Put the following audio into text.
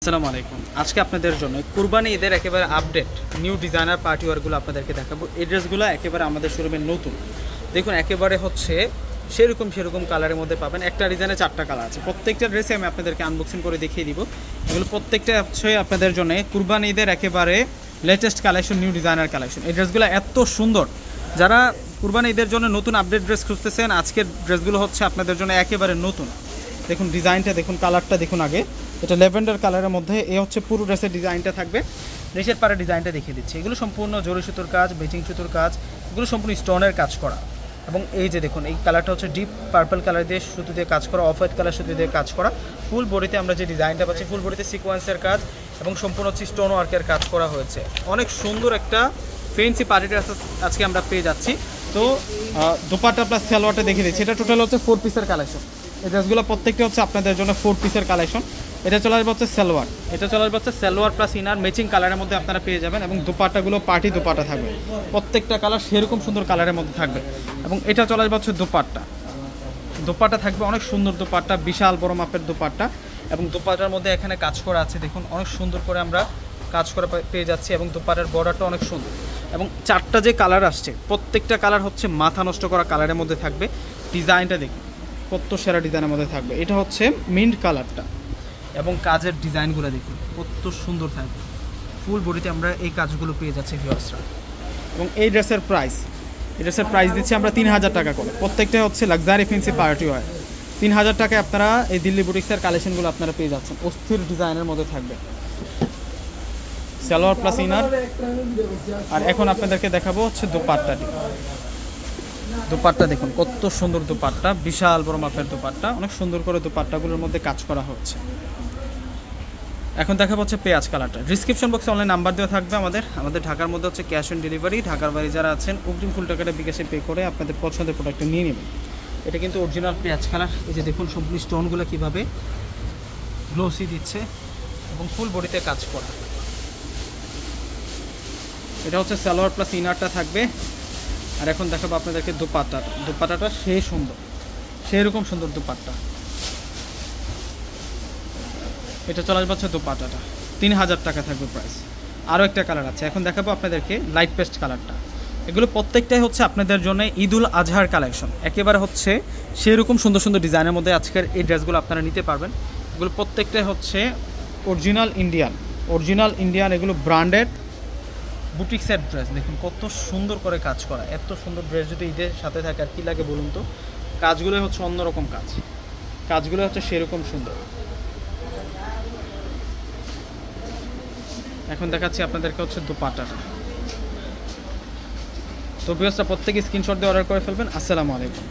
আসসালামু আলাইকুম। আজকে আপনাদের জন্য কুরবানি ঈদের একেবারে আপডেট নিউ ডিজাইনার পার্টি ওয়ারগুলো আপনাদেরকে দেখাবো। এই ড্রেসগুলো একেবারে আমাদের শোরুমে নতুন। দেখুন একেবারে হচ্ছে সেরকম কালারের মধ্যে পাবেন। একটা ডিজাইনে 4টা কালার আছে। প্রত্যেকটা ড্রেসে আমি আপনাদেরকে আনবক্সিং করে দেখিয়ে দিব। এগুলো প্রত্যেকটা হচ্ছে আপনাদের জন্য কুরবানি ঈদের একেবারে latest collection, new designer collection. এই ড্রেসগুলো এত সুন্দর, যারা কুরবানি ঈদের জন্য নতুন আপডেট ড্রেস খুঁজতেছেন, আজকের ড্রেসগুলো হচ্ছে আপনাদের জন্য একেবারে নতুন। দেখুন ডিজাইনটা দেখুন, কালারটা দেখুন। আগে এটা ল্যাভেন্ডার কালারের মধ্যে এ হচ্ছে পুরো ড্রেসের ডিজাইনটা থাকবে। নিচের পাড়ে ডিজাইনটা দেখিয়ে দিচ্ছি। এগুলো সম্পূর্ণ জরি সুতোর কাজ, বেচিং সুতোর কাজ, এগুলো সম্পূর্ণ স্টোনের কাজ করা। এবং এই যে দেখুন, এই কালারটা হচ্ছে ডিপ পার্পল কালার দিয়ে সুতো দিয়ে কাজ করা, অফ হোয়াইট কালার সুতো দিয়ে কাজ করা। ফুল বডিতে আমরা যে ডিজাইনটা পাচ্ছি, ফুল বডিতে সিকোয়েন্সের কাজ এবং সম্পূর্ণ হচ্ছে স্টোন ওয়ার্কের কাজ করা হয়েছে। অনেক সুন্দর একটা ফেন্সি পার্টি ড্রেস আজকে আমরা পেয়ে যাচ্ছি। তো দোপাট্টা প্লাস সালোয়ারটা দেখিয়ে দিচ্ছি। এটা টোটাল হচ্ছে 4 পিসের কালেকশন। এই ড্রেসগুলো প্রত্যেকটা হচ্ছে আপনাদের জন্য 4 পিসের কালেকশন। এটা চলে আসবে হচ্ছে সালোয়ার, এটা চলে আসবে হচ্ছে সালোয়ার প্লাস ইনার ম্যাচিং কালারের মধ্যে আপনারা পেয়ে যাবেন। এবং দোপাট্টাগুলো পার্টি দোপাট্টা থাকবে, প্রত্যেকটা কালার সেরকম সুন্দর কালারের মধ্যে থাকবে। এবং এটা চলে আসবে হচ্ছে দোপাট্টা, দোপাট্টা থাকবে অনেক সুন্দর দোপাট্টা, বিশাল বড় মাপের দোপাট্টা। এবং দোপাট্টার মধ্যে এখানে কাজ করা আছে, দেখুন অনেক সুন্দর করে আমরা কাজ করা পেয়ে যাচ্ছি। এবং দোপাট্টার বর্ডারটা অনেক সুন্দর। এবং 4টা যে কালার আসছে, প্রত্যেকটা কালার হচ্ছে মাথা নষ্ট করা কালারের মধ্যে থাকবে। ডিজাইনটা দেখুন কত সেরা ডিজাইনের মধ্যে থাকবে। এটা হচ্ছে মিন্ট কালারটা এবং কাজের ডিজাইনগুলো দেখুন কত সুন্দর থাকবে। ফুল বডিতে আমরা এই কাজগুলো পেয়ে যাচ্ছি ভিউয়ার্সরা। এবং এই ড্রেসের প্রাইস দিচ্ছি আমরা 3000 টাকা করে। প্রত্যেকটা হচ্ছে লাক্সারি ফেন্সি পার্টি ওয়্যার। 3000 টাকায় আপনারা এই দিল্লি বুটিক্সের কালেকশনগুলো আপনারা পেয়ে যাচ্ছেন। অস্থির ডিজাইনের মধ্যে থাকবে, সালোয়ার প্লাস ইনার। আর এখন আপনাদেরকে দেখাবো হচ্ছে দোপাট্টাটি। দোপাট্টা দেখুন কত সুন্দর দোপাট্টা, বিশাল বড় মাপের দোপাট্টা, অনেক সুন্দর করে দোপাট্টাগুলোর মধ্যে কাজ করা হচ্ছে। এখন দেখা হচ্ছে পেঁয়াজ কালারটা। ডিসক্রিপশন বক্সে অনলাইন নাম্বার দেওয়া থাকবে আমাদের ঢাকার মধ্যে হচ্ছে ক্যাশ অন ডেলিভারি। ঢাকার বাইরে যারা আছেন অগ্রিম ফুল টাকাটা বিকাশে পে করে আপনাদের পছন্দের প্রোডাক্টটা নিয়ে নেবেন। এটা কিন্তু অরিজিনাল পেঁয়াজ কালার। এই যে দেখুন সম্পূর্ণ স্টোনগুলো কীভাবে গ্লোসি দিচ্ছে এবং ফুল বডিতে কাজ করা। এটা হচ্ছে সালোয়ার প্লাস ইনারটা থাকবে। আর এখন দেখাবো আপনাদেরকে দোপাট্টাটা সেই সুন্দর, সেরকম সুন্দর দোপাট্টা। এটা চলে আসবে হচ্ছে দোপাট্টাটা 3000 টাকা থাকবে প্রাইস। আরও একটা কালার আছে, এখন দেখাবো আপনাদেরকে লাইট পেস্ট কালারটা। এগুলো প্রত্যেকটাই হচ্ছে আপনাদের জন্য ঈদুল আজহার কালেকশন। একেবারে হচ্ছে সেরকম সুন্দর সুন্দর ডিজাইনের মধ্যে আজকের এই ড্রেসগুলো আপনারা নিতে পারবেন। এগুলো প্রত্যেকটাই হচ্ছে অরিজিনাল ইন্ডিয়ান, এগুলো ব্র্যান্ডেড বুটিক্সের ড্রেস। দেখুন কত সুন্দর করে কাজ করা। এত সুন্দর ড্রেস যদি ঈদের সাথে থাকে আর কি লাগে বলুন তো। কাজগুলো হচ্ছে অন্যরকম কাজগুলো হচ্ছে সেরকম সুন্দর। এখন দেখাচ্ছি আপনাদেরকে হচ্ছে দোপাট্টাটা। তো ভিউয়ার্সরা প্রত্যেকে স্ক্রিনশট দিয়ে অর্ডার করে ফেলবেন। আসসালামু আলাইকুম।